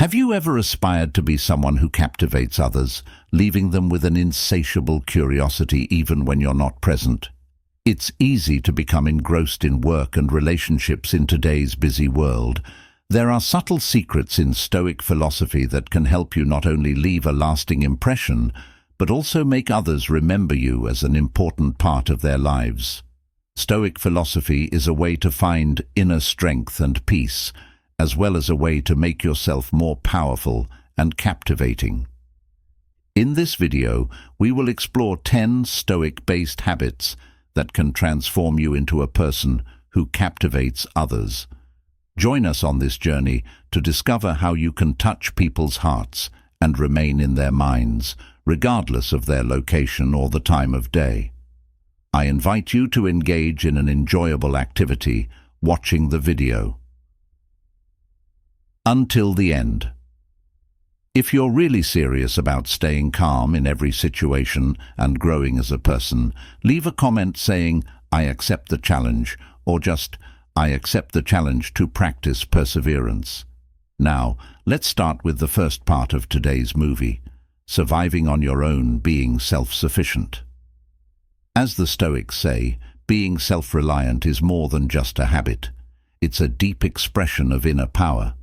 Have you ever aspired to be someone who captivates others, leaving them with an insatiable curiosity even when you're not present? It's easy to become engrossed in work and relationships in today's busy world. There are subtle secrets in Stoic philosophy that can help you not only leave a lasting impression, but also make others remember you as an important part of their lives. Stoic philosophy is a way to find inner strength and peace, as well as a way to make yourself more powerful and captivating. In this video, we will explore 10 Stoic-based habits that can transform you into a person who captivates others. Join us on this journey to discover how you can touch people's hearts and remain in their minds, regardless of their location or the time of day. I invite you to engage in an enjoyable activity, watching the video until the end. If you're really serious about staying calm in every situation and growing as a person, leave a comment saying, "I accept the challenge," or just, "I accept the challenge to practice perseverance." Now, let's start with the first part of today's movie, surviving on your own, being self-sufficient. As the Stoics say, being self-reliant is more than just a habit. It's a deep expression of inner power.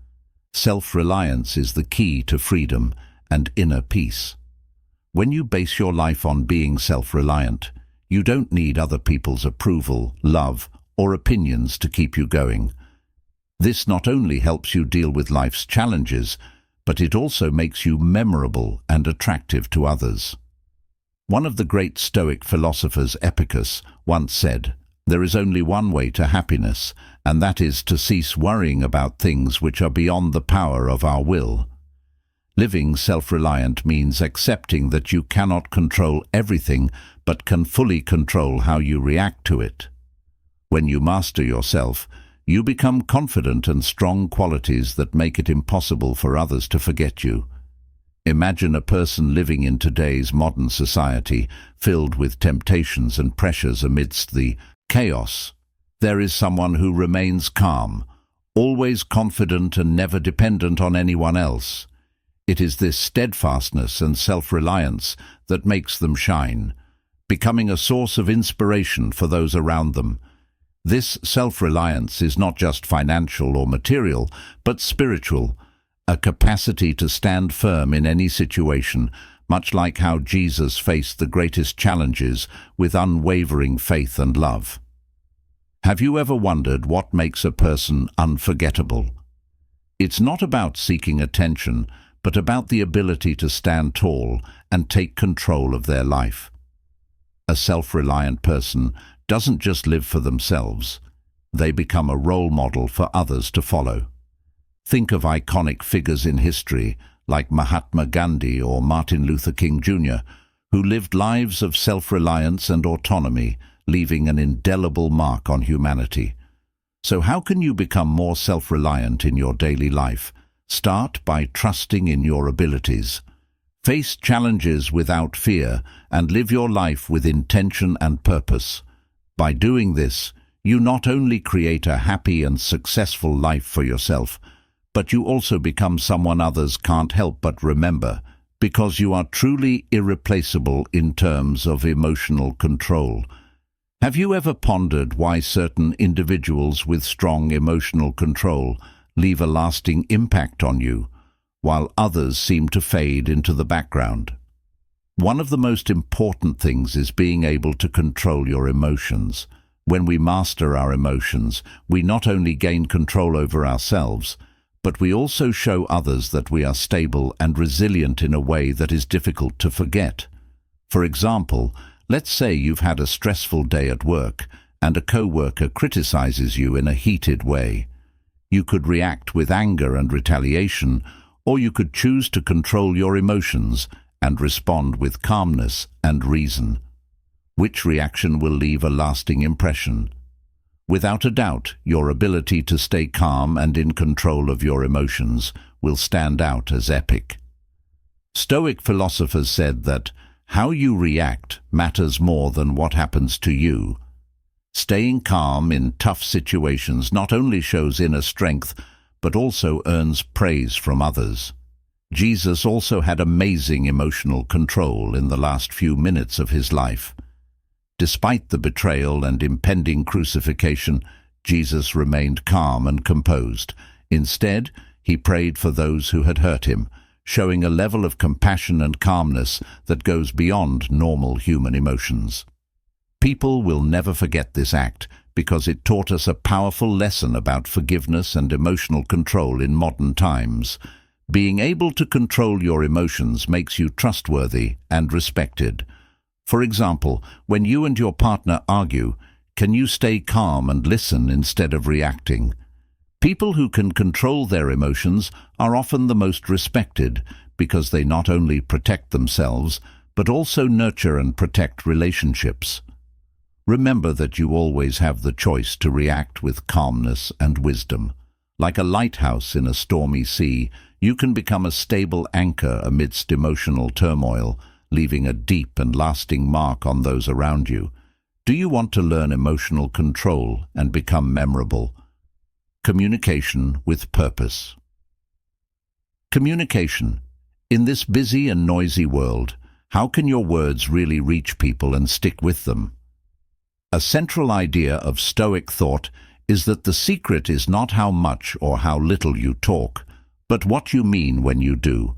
Self-reliance is the key to freedom and inner peace. When you base your life on being self-reliant, you don't need other people's approval, love, or opinions to keep you going. This not only helps you deal with life's challenges, but it also makes you memorable and attractive to others. One of the great Stoic philosophers, Epicurus, once said, "There is only one way to happiness, and that is to cease worrying about things which are beyond the power of our will." Living self-reliant means accepting that you cannot control everything, but can fully control how you react to it. When you master yourself, you become confident and strong, qualities that make it impossible for others to forget you. Imagine a person living in today's modern society, filled with temptations and pressures amidst the chaos. There is someone who remains calm, always confident and never dependent on anyone else. It is this steadfastness and self-reliance that makes them shine, becoming a source of inspiration for those around them. This self-reliance is not just financial or material, but spiritual, a capacity to stand firm in any situation, much like how Jesus faced the greatest challenges with unwavering faith and love. Have you ever wondered what makes a person unforgettable? It's not about seeking attention, but about the ability to stand tall and take control of their life. A self-reliant person doesn't just live for themselves. They become a role model for others to follow. Think of iconic figures in history like Mahatma Gandhi or Martin Luther King Jr., who lived lives of self-reliance and autonomy, leaving an indelible mark on humanity. So how can you become more self-reliant in your daily life? Start by trusting in your abilities. Face challenges without fear and live your life with intention and purpose. By doing this, you not only create a happy and successful life for yourself, but you also become someone others can't help but remember, because you are truly irreplaceable in terms of emotional control. Have you ever pondered why certain individuals with strong emotional control leave a lasting impact on you, while others seem to fade into the background? One of the most important things is being able to control your emotions. When we master our emotions, we not only gain control over ourselves, but we also show others that we are stable and resilient in a way that is difficult to forget. For example, let's say you've had a stressful day at work and a co-worker criticizes you in a heated way. You could react with anger and retaliation, or you could choose to control your emotions and respond with calmness and reason. Which reaction will leave a lasting impression? Without a doubt, your ability to stay calm and in control of your emotions will stand out as epic. Stoic philosophers said that how you react matters more than what happens to you. Staying calm in tough situations not only shows inner strength, but also earns praise from others. Jesus also had amazing emotional control in the last few minutes of his life. Despite the betrayal and impending crucifixion, Jesus remained calm and composed. Instead, he prayed for those who had hurt him, showing a level of compassion and calmness that goes beyond normal human emotions. People will never forget this act because it taught us a powerful lesson about forgiveness and emotional control in modern times. Being able to control your emotions makes you trustworthy and respected. For example, when you and your partner argue, can you stay calm and listen instead of reacting? People who can control their emotions are often the most respected because they not only protect themselves, but also nurture and protect relationships. Remember that you always have the choice to react with calmness and wisdom. Like a lighthouse in a stormy sea, you can become a stable anchor amidst emotional turmoil, leaving a deep and lasting mark on those around you. Do you want to learn emotional control and become memorable? Communication with purpose. Communication. In this busy and noisy world, how can your words really reach people and stick with them? A central idea of Stoic thought is that the secret is not how much or how little you talk, but what you mean when you do.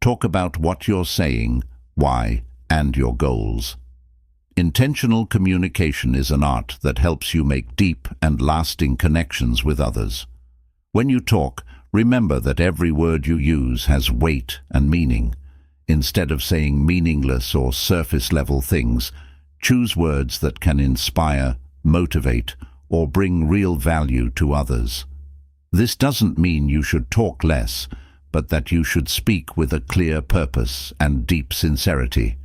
Talk about what you're saying, why, and your goals. Intentional communication is an art that helps you make deep and lasting connections with others. When you talk, remember that every word you use has weight and meaning. Instead of saying meaningless or surface-level things, choose words that can inspire, motivate, or bring real value to others. This doesn't mean you should talk less, but that you should speak with a clear purpose and deep sincerity.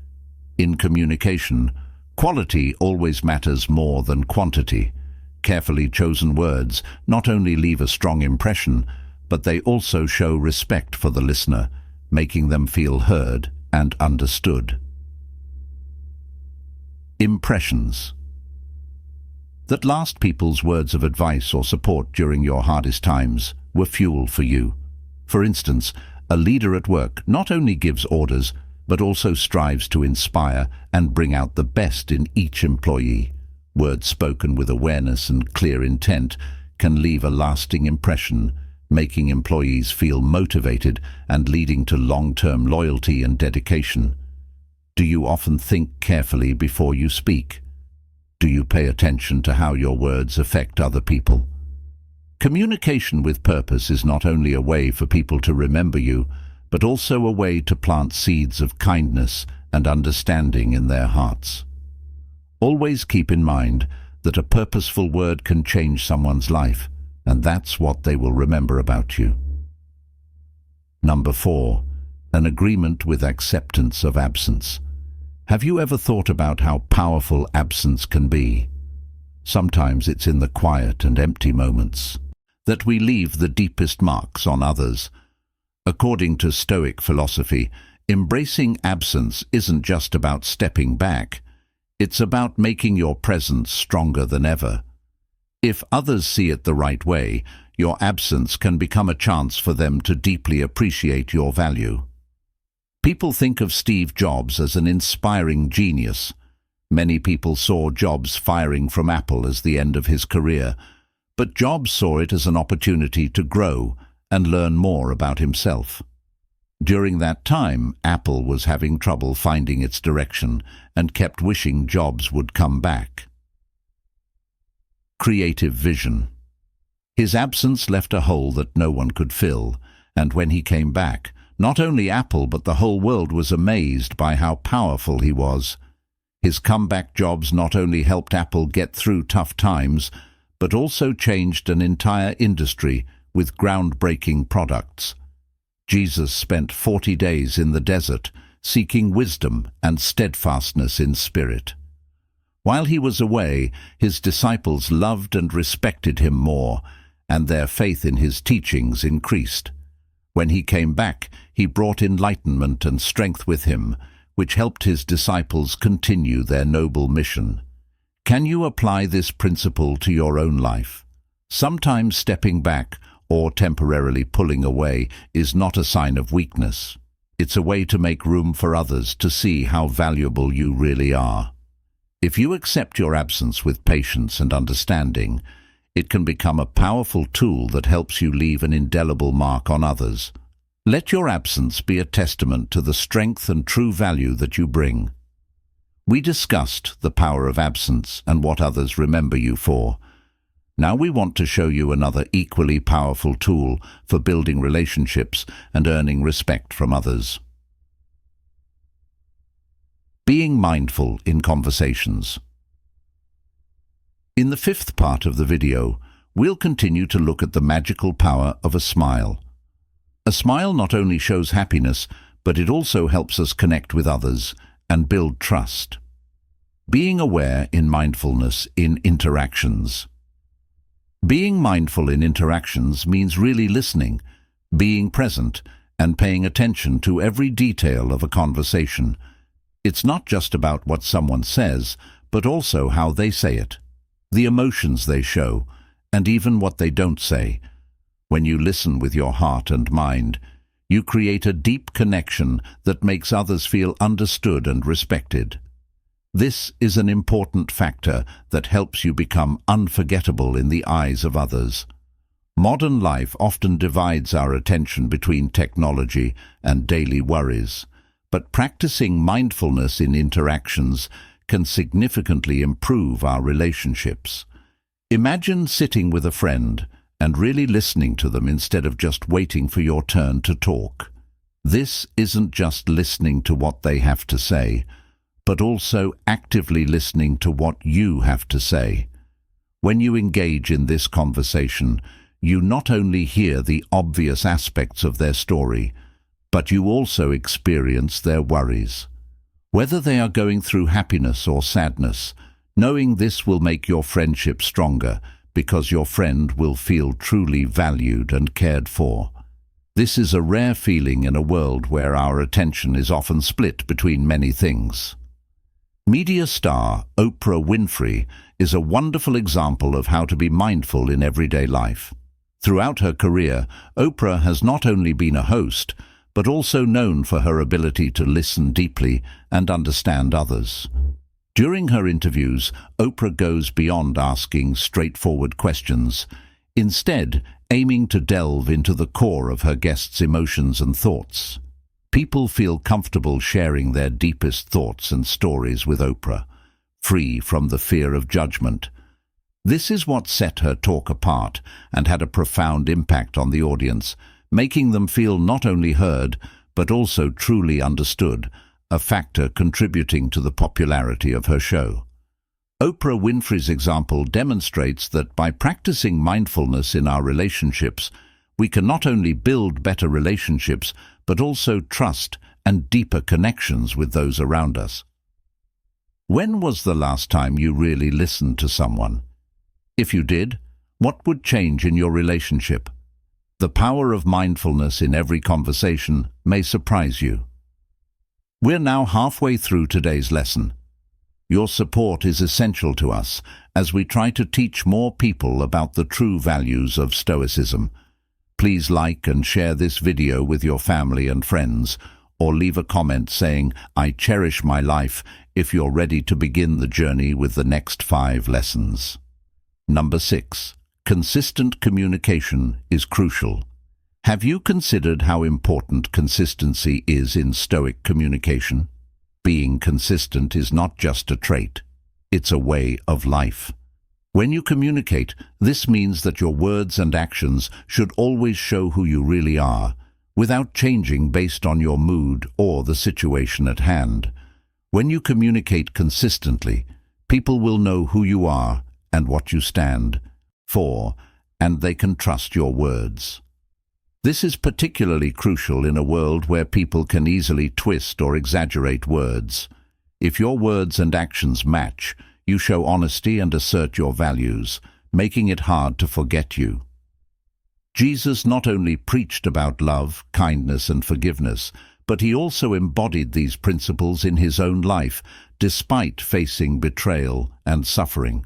In communication, quality always matters more than quantity. Carefully chosen words not only leave a strong impression, but they also show respect for the listener, making them feel heard and understood. Impressions. That last people's words of advice or support during your hardest times were fuel for you. For instance, a leader at work not only gives orders, but also strives to inspire and bring out the best in each employee. Words spoken with awareness and clear intent can leave a lasting impression, making employees feel motivated and leading to long-term loyalty and dedication. Do you often think carefully before you speak? Do you pay attention to how your words affect other people? Communication with purpose is not only a way for people to remember you, but also a way to plant seeds of kindness and understanding in their hearts. Always keep in mind that a purposeful word can change someone's life, and that's what they will remember about you. Number 4. An agreement with acceptance of absence. Have you ever thought about how powerful absence can be? Sometimes it's in the quiet and empty moments that we leave the deepest marks on others. According to Stoic philosophy, embracing absence isn't just about stepping back. It's about making your presence stronger than ever. If others see it the right way, your absence can become a chance for them to deeply appreciate your value. People think of Steve Jobs as an inspiring genius. Many people saw Jobs firing from Apple as the end of his career, but Jobs saw it as an opportunity to grow and learn more about himself. During that time, Apple was having trouble finding its direction and kept wishing Jobs would come back. Creative vision. His absence left a hole that no one could fill, and when he came back, not only Apple but the whole world was amazed by how powerful he was. His comeback Jobs not only helped Apple get through tough times, but also changed an entire industry with groundbreaking products. Jesus spent 40 days in the desert, seeking wisdom and steadfastness in spirit. While he was away, his disciples loved and respected him more, and their faith in his teachings increased. When he came back, he brought enlightenment and strength with him, which helped his disciples continue their noble mission. Can you apply this principle to your own life? Sometimes stepping back, or temporarily pulling away is not a sign of weakness. It's a way to make room for others to see how valuable you really are. If you accept your absence with patience and understanding, it can become a powerful tool that helps you leave an indelible mark on others. Let your absence be a testament to the strength and true value that you bring. We discussed the power of absence and what others remember you for. Now we want to show you another equally powerful tool for building relationships and earning respect from others. Being mindful in conversations. In the fifth part of the video, we'll continue to look at the magical power of a smile. A smile not only shows happiness, but it also helps us connect with others and build trust. Being aware in mindfulness in interactions. Being mindful in interactions means really listening, being present, and paying attention to every detail of a conversation. It's not just about what someone says, but also how they say it, the emotions they show, and even what they don't say. When you listen with your heart and mind, you create a deep connection that makes others feel understood and respected. This is an important factor that helps you become unforgettable in the eyes of others. Modern life often divides our attention between technology and daily worries, but practicing mindfulness in interactions can significantly improve our relationships. Imagine sitting with a friend and really listening to them instead of just waiting for your turn to talk. This isn't just listening to what they have to say, but also actively listening to what you have to say. When you engage in this conversation, you not only hear the obvious aspects of their story, but you also experience their worries. Whether they are going through happiness or sadness, knowing this will make your friendship stronger, because your friend will feel truly valued and cared for. This is a rare feeling in a world where our attention is often split between many things. Media star Oprah Winfrey is a wonderful example of how to be mindful in everyday life. Throughout her career, Oprah has not only been a host, but also known for her ability to listen deeply and understand others. During her interviews, Oprah goes beyond asking straightforward questions, instead aiming to delve into the core of her guests' emotions and thoughts. People feel comfortable sharing their deepest thoughts and stories with Oprah, free from the fear of judgment. This is what set her talk apart and had a profound impact on the audience, making them feel not only heard, but also truly understood, a factor contributing to the popularity of her show. Oprah Winfrey's example demonstrates that by practicing mindfulness in our relationships, we can not only build better relationships, but also trust and deeper connections with those around us. When was the last time you really listened to someone? If you did, what would change in your relationship? The power of mindfulness in every conversation may surprise you. We're now halfway through today's lesson. Your support is essential to us as we try to teach more people about the true values of Stoicism. Please like and share this video with your family and friends, or leave a comment saying, "I cherish my life," if you're ready to begin the journey with the next 5 lessons. Number 6. Consistent communication is crucial. Have you considered how important consistency is in Stoic communication? Being consistent is not just a trait, it's a way of life. When you communicate, this means that your words and actions should always show who you really are, without changing based on your mood or the situation at hand. When you communicate consistently, people will know who you are and what you stand for, and they can trust your words. This is particularly crucial in a world where people can easily twist or exaggerate words. If your words and actions match, you show honesty and assert your values, making it hard to forget you. Jesus not only preached about love, kindness, and forgiveness, but he also embodied these principles in his own life, despite facing betrayal and suffering.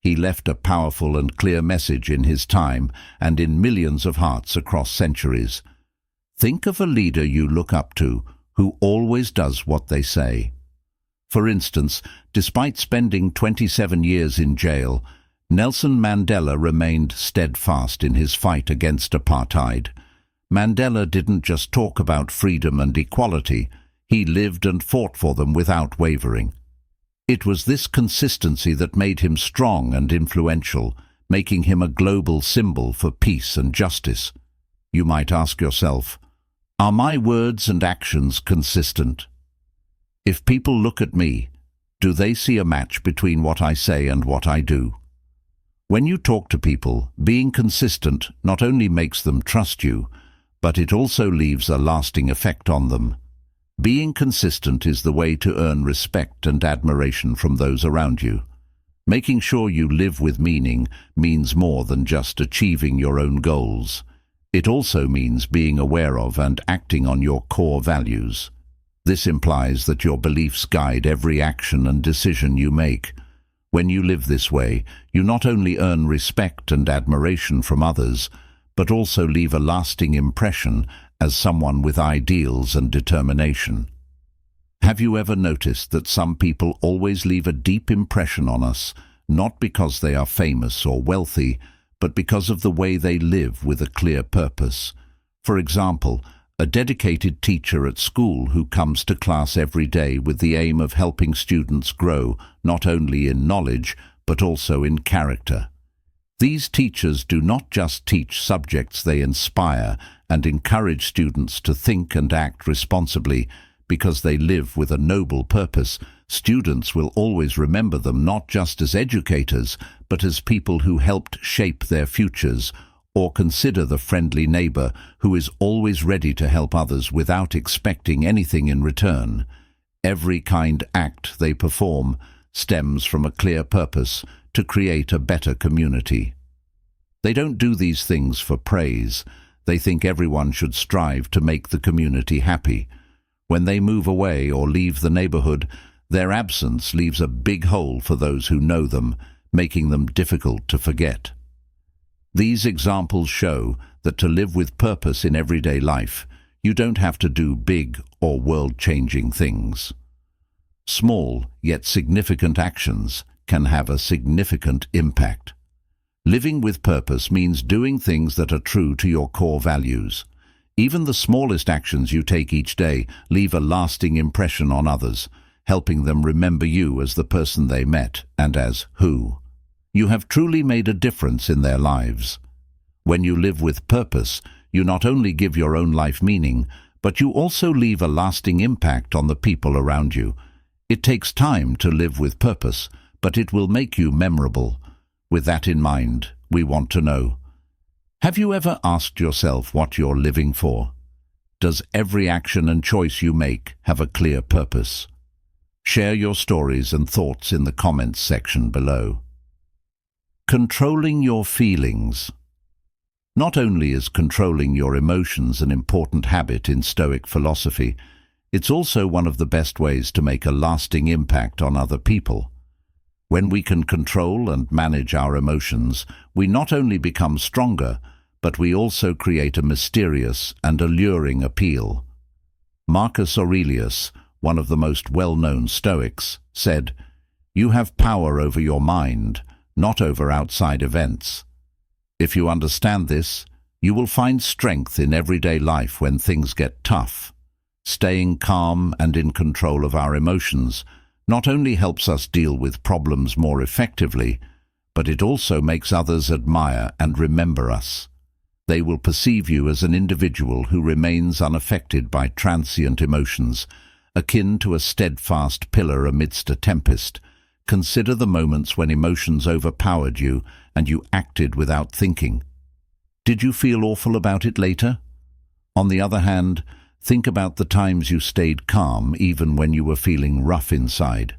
He left a powerful and clear message in his time and in millions of hearts across centuries. Think of a leader you look up to who always does what they say. For instance, despite spending 27 years in jail, Nelson Mandela remained steadfast in his fight against apartheid. Mandela didn't just talk about freedom and equality, he lived and fought for them without wavering. It was this consistency that made him strong and influential, making him a global symbol for peace and justice. You might ask yourself, are my words and actions consistent? If people look at me, do they see a match between what I say and what I do? When you talk to people, being consistent not only makes them trust you, but it also leaves a lasting effect on them. Being consistent is the way to earn respect and admiration from those around you. Making sure you live with meaning means more than just achieving your own goals. It also means being aware of and acting on your core values. This implies that your beliefs guide every action and decision you make. When you live this way, you not only earn respect and admiration from others, but also leave a lasting impression as someone with ideals and determination. Have you ever noticed that some people always leave a deep impression on us, not because they are famous or wealthy, but because of the way they live with a clear purpose? For example, a dedicated teacher at school who comes to class every day with the aim of helping students grow, not only in knowledge, but also in character. These teachers do not just teach subjects, they inspire and encourage students to think and act responsibly. Because they live with a noble purpose, students will always remember them not just as educators, but as people who helped shape their futures. Or consider the friendly neighbor who is always ready to help others without expecting anything in return. Every kind act they perform stems from a clear purpose to create a better community. They don't do these things for praise. They think everyone should strive to make the community happy. When they move away or leave the neighborhood, their absence leaves a big hole for those who know them, making them difficult to forget. These examples show that to live with purpose in everyday life, you don't have to do big or world-changing things. Small yet significant actions can have a significant impact. Living with purpose means doing things that are true to your core values. Even the smallest actions you take each day leave a lasting impression on others, helping them remember you as the person they met and as who you have truly made a difference in their lives. When you live with purpose, you not only give your own life meaning, but you also leave a lasting impact on the people around you. It takes time to live with purpose, but it will make you memorable. With that in mind, we want to know, have you ever asked yourself what you're living for? Does every action and choice you make have a clear purpose? Share your stories and thoughts in the comments section below. Controlling your feelings. Not only is controlling your emotions an important habit in Stoic philosophy, it's also one of the best ways to make a lasting impact on other people. When we can control and manage our emotions, we not only become stronger, but we also create a mysterious and alluring appeal. Marcus Aurelius, one of the most well-known Stoics, said, "You have power over your mind, not over outside events." If you understand this, you will find strength in everyday life when things get tough. Staying calm and in control of our emotions not only helps us deal with problems more effectively, but it also makes others admire and remember us. They will perceive you as an individual who remains unaffected by transient emotions, akin to a steadfast pillar amidst a tempest. Consider the moments when emotions overpowered you and you acted without thinking. Did you feel awful about it later? On the other hand, think about the times you stayed calm even when you were feeling rough inside.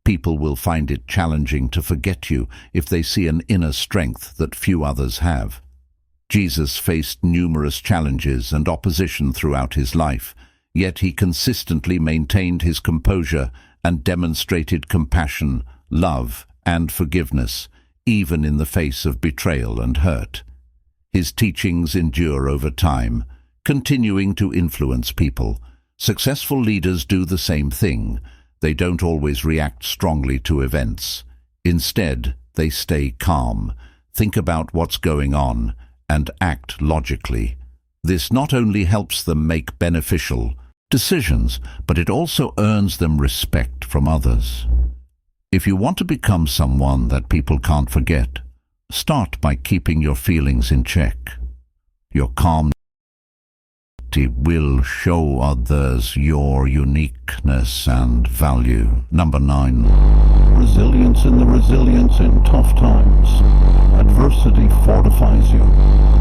People will find it challenging to forget you if they see an inner strength that few others have. Jesus faced numerous challenges and opposition throughout his life, yet he consistently maintained his composure and demonstrated compassion, love, and forgiveness, even in the face of betrayal and hurt. His teachings endure over time, continuing to influence people. Successful leaders do the same thing. They don't always react strongly to events. Instead, they stay calm, think about what's going on, and act logically. This not only helps them make beneficial decisions, but it also earns them respect from others. If you want to become someone that people can't forget, start by keeping your feelings in check. Your calm will show others your uniqueness and value. Number 9. Resilience in tough times. Adversity fortifies you,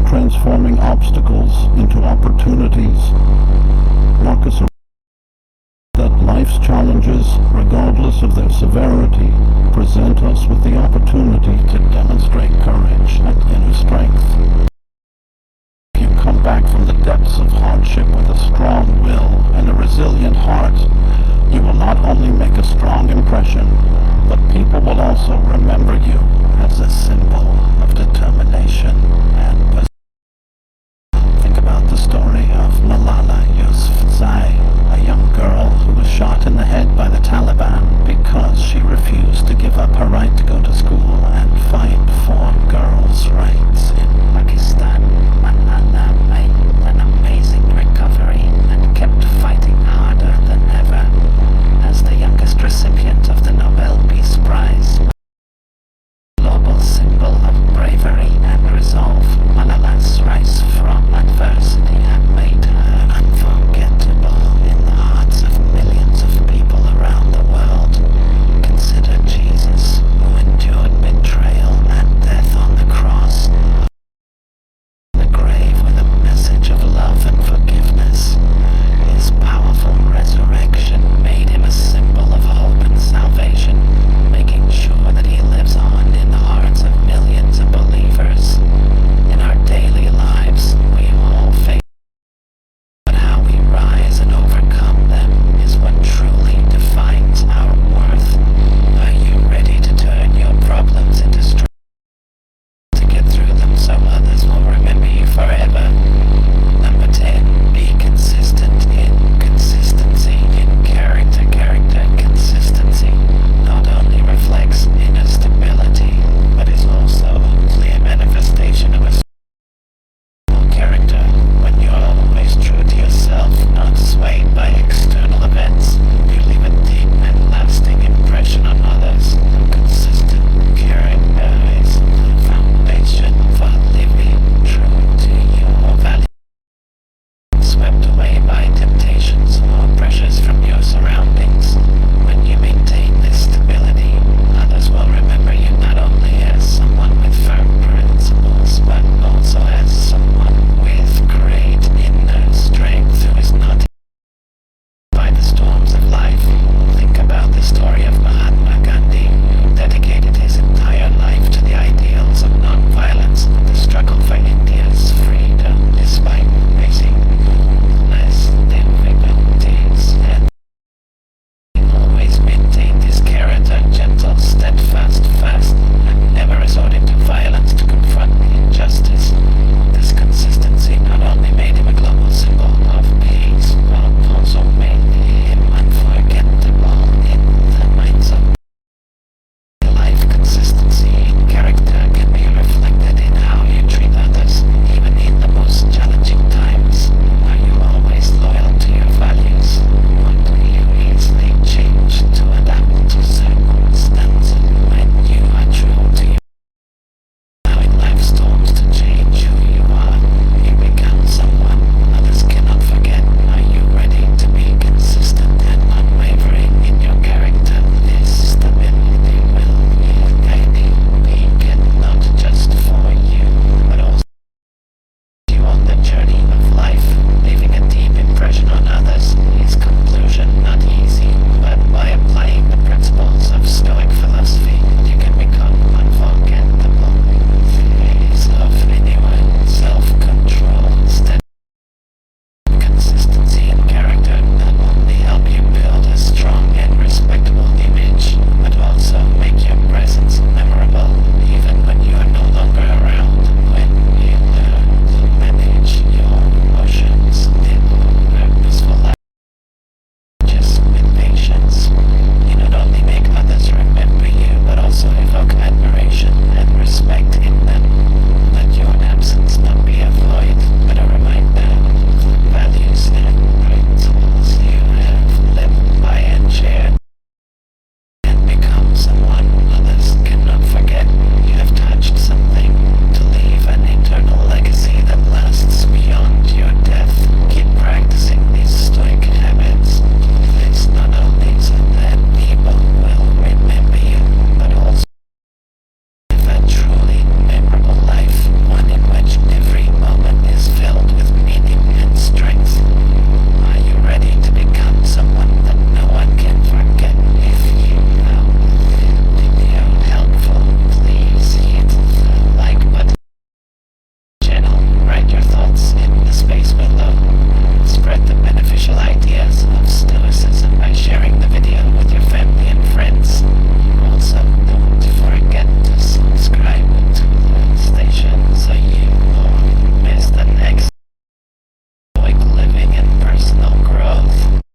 transforming obstacles into opportunities. Marcus that life's challenges, regardless of their severity, present us with the opportunity to demonstrate courage and inner strength. You come back from the depths of hardship with a strong